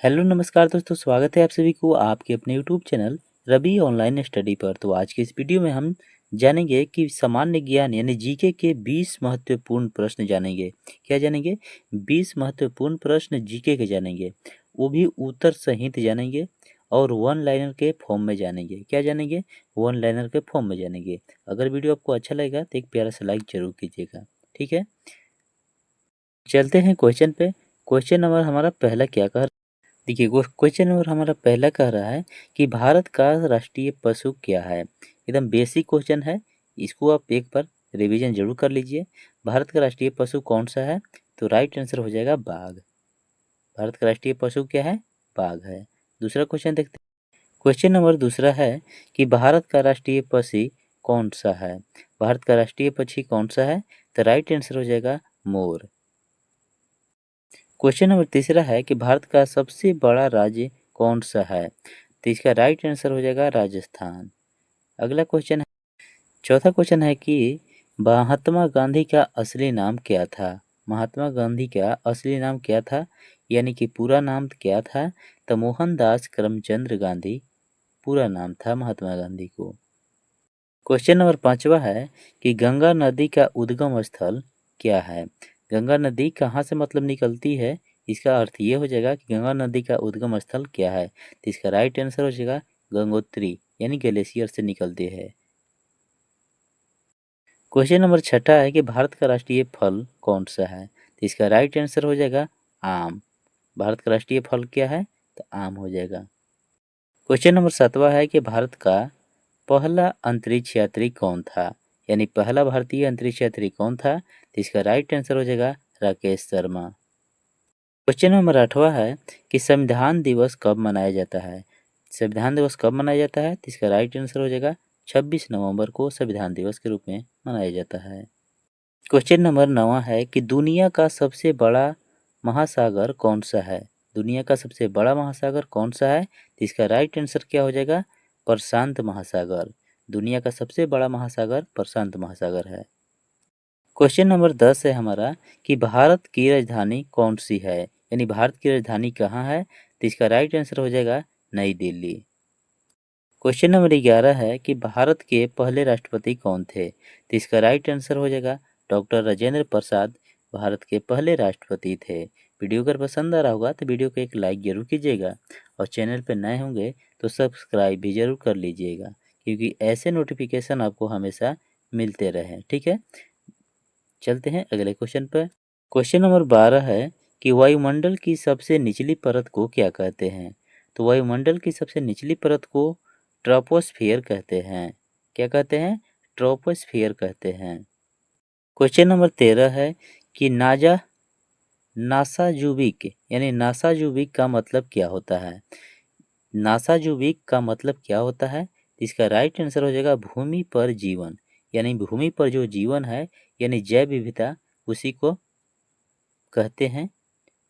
Hello नमस्कार दोस्तों, स्वागत है आप सभी को आपके अपने YouTube channel Ravi online study पर। तो आज की इस वीडियो में हम जानेंगे कि सामान्य ज्ञान यानी जीके के 20 महत्वपूर्ण प्रश्न जानेंगे। क्या जानेंगे? 20 महत्वपूर्ण प्रश्न जीके के जानेंगे, वो भी उत्तर सहित जानेंगे और वन लाइनर के फॉर्म में जानेंगे। क्या जानेंगे? वन लाइनर के फॉर्म में जानेंगे। अगर वीडियो आपको अच्छा लगेगा तो एक प्यारा सा लाइक जरूर कीजिएगा, ठीक है। चलते हैं क्वेश्चन पे। क्वेश्चन नंबर हमारा पहला क्या कह देखिए, क्वेश्चन नंबर हमारा पहला कह रहा है कि भारत का राष्ट्रीय पशु क्या है। एकदम बेसिक क्वेश्चन है, इसको आप एक बार रिवीजन जरूर कर लीजिए। भारत का राष्ट्रीय पशु कौन सा है? तो राइट आंसर हो जाएगा बाघ। भारत का राष्ट्रीय पशु क्या है? बाघ है। दूसरा क्वेश्चन देखते हैं। क्वेश्चन नंबर दूसरा है कि भारत का राष्ट्रीय पक्षी कौन सा है। भारत का राष्ट्रीय पक्षी कौन सा है? तो राइट आंसर हो जाएगा मोर। क्वेश्चन नंबर तीसरा है कि भारत का सबसे बड़ा राज्य कौन सा है। तो इसका राइट आंसर हो जाएगा राजस्थान। अगला क्वेश्चन है, चौथा क्वेश्चन है कि महात्मा गांधी का असली नाम क्या था। महात्मा गांधी का असली नाम क्या था, यानी कि पूरा नाम क्या था। तो मोहनदास करमचंद गांधी पूरा नाम था महात्मा गांधी को। क्वेश्चन नंबर पांचवा है कि गंगा नदी का उद्गम स्थल क्या है। गंगा नदी कहाँ से मतलब निकलती है, इसका अर्थ ये हो जाएगा कि गंगा नदी का उद्गम स्थल क्या है। तो इसका राइट आंसर हो जाएगा गंगोत्री, यानी ग्लेशियर से निकलती है। क्वेश्चन नंबर छठा है कि भारत का राष्ट्रीय फल कौन सा है। तो इसका राइट आंसर हो जाएगा आम। भारत का राष्ट्रीय फल क्या है? तो आम हो जाएगा। क्वेश्चन नंबर सातवां है कि भारत का पहला अंतरिक्ष यात्री कौन था, यानी पहला भारतीय अंतरिक्ष यात्री कौन था। तो इसका राइट आंसर हो जाएगा राकेश शर्मा। क्वेश्चन नंबर आठवां है कि संविधान दिवस कब मनाया जाता है। संविधान दिवस कब मनाया जाता है? तो इसका राइट आंसर हो जाएगा 26 नवंबर को संविधान दिवस के रूप में मनाया जाता है। क्वेश्चन नंबर 9 है कि दुनिया का सबसे बड़ा महासागर कौन सा है। दुनिया का सबसे बड़ा महासागर कौन सा है? तो इसका राइट आंसर क्या हो जाएगा? प्रशांत महासागर। दुनिया का सबसे बड़ा महासागर प्रशांत महासागर है। क्वेश्चन नंबर 10 है हमारा कि भारत की राजधानी कौन सी है, यानी भारत की राजधानी कहाँ है। तो इसका राइट आंसर हो जाएगा नई दिल्ली। क्वेश्चन नंबर 11 है कि भारत के पहले राष्ट्रपति कौन थे। तो इसका राइट आंसर हो जाएगा डॉक्टर राजेंद्र प्रसाद भारत के पहले राष्ट्रपति थे। वीडियो अगर पसंद आ रहा होगा तो वीडियो को एक लाइक जरूर कीजिएगा और चैनल पर नए होंगे तो सब्सक्राइब भी जरूर कर लीजिएगा, क्योंकि ऐसे नोटिफिकेशन आपको हमेशा मिलते रहे, ठीक है। चलते हैं अगले क्वेश्चन पर। क्वेश्चन नंबर 12 है कि वायुमंडल की सबसे निचली परत को क्या कहते हैं। तो वायुमंडल की सबसे निचली परत को ट्रोपोस्फियर कहते हैं। क्या कहते हैं? ट्रोपोस्फियर कहते हैं। क्वेश्चन नंबर 13 है कि नासाजुबिक यानी नासाजुबिक का मतलब क्या होता है। नासाजुबिक का मतलब क्या होता है? इसका राइट आंसर हो जाएगा भूमि पर जीवन, यानी भूमि पर जो जीवन है यानी जैव विविधता, उसी को कहते हैं।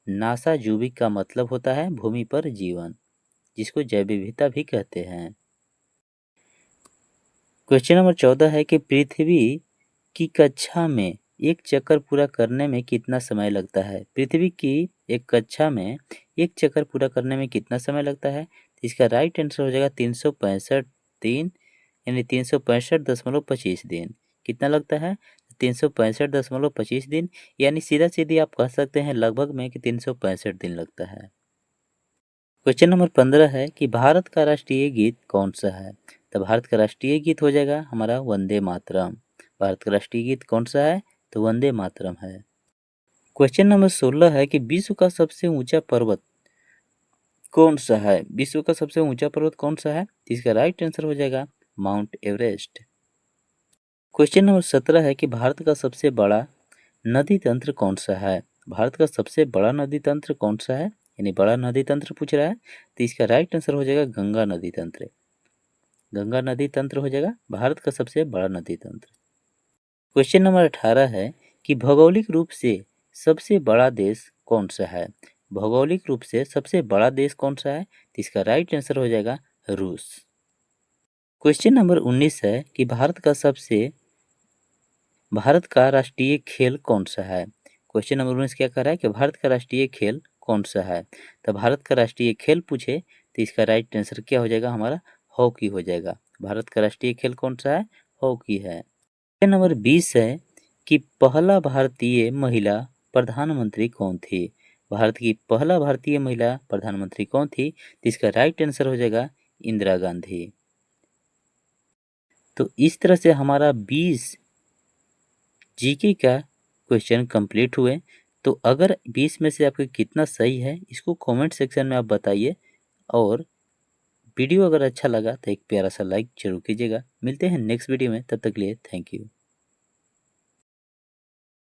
नासाजुबिक का मतलब होता है भूमि पर जीवन, जिसको जैव विविधता भी कहते हैं। क्वेश्चन नंबर 14 है कि पृथ्वी की कक्षा में एक चक्कर पूरा करने में कितना समय लगता है। पृथ्वी की एक कक्षा में एक चक्कर पूरा करने में कितना समय लगता है। इसका राइट आंसर हो जाएगा 365 दिन, यानी 365.25 दिन। कितना लगता है? 365.25 दिन, यानी सीधा सीधी आप कह सकते हैं लगभग में कि 365 दिन लगता है। क्वेश्चन नंबर 15 है कि भारत का राष्ट्रीय गीत कौन सा है। तो भारत का राष्ट्रीय गीत हो जाएगा हमारा वंदे मातरम। भारत का राष्ट्रीय गीत कौन सा है? तो वंदे मातरम है। क्वेश्चन नंबर 16 है कि विश्व का सबसे ऊंचा पर्वत कौन सा है। विश्व का सबसे ऊंचा पर्वत कौन सा है? इसका राइट आंसर हो जाएगा माउंट एवरेस्ट। क्वेश्चन नंबर 17 है कि भारत का सबसे बड़ा नदी तंत्र कौन सा है। भारत का सबसे बड़ा नदी तंत्र कौन सा है, यानी बड़ा नदी तंत्र पूछ रहा है। तो इसका राइट आंसर हो जाएगा गंगा नदी तंत्र। गंगा नदी तंत्र हो जाएगा भारत का सबसे बड़ा नदी तंत्र। क्वेश्चन नंबर 18 है कि भौगोलिक रूप से सबसे बड़ा देश कौन सा है। भौगोलिक रूप से सबसे बड़ा देश कौन सा है। तो इसका राइट आंसर हो जाएगा रूस। क्वेश्चन नंबर 19 है कि भारत का राष्ट्रीय खेल कौन सा है। क्वेश्चन नंबर 19 क्या कह रहा है कि भारत का राष्ट्रीय खेल कौन सा है? तो भारत का राष्ट्रीय खेल पूछे तो इसका राइट आंसर क्या हो जाएगा हमारा? हॉकी हो जाएगा। भारत का राष्ट्रीय खेल कौन सा है? हॉकी है। क्वेश्चन नंबर 20 है कि पहला भारतीय महिला प्रधानमंत्री कौन थी? भारत की पहला भारतीय महिला प्रधानमंत्री कौन थी? तो इसका राइट आंसर हो जाएगा इंदिरा गांधी। तो इस तरह से हमारा 20 जीके का क्वेश्चन कंप्लीट हुए। तो अगर 20 में से आपके कितना सही है इसको कमेंट सेक्शन में आप बताइए, और वीडियो अगर अच्छा लगा तो एक प्यारा सा लाइक जरूर कीजिएगा। मिलते हैं नेक्स्ट वीडियो में, तब तक के लिए थैंक यू।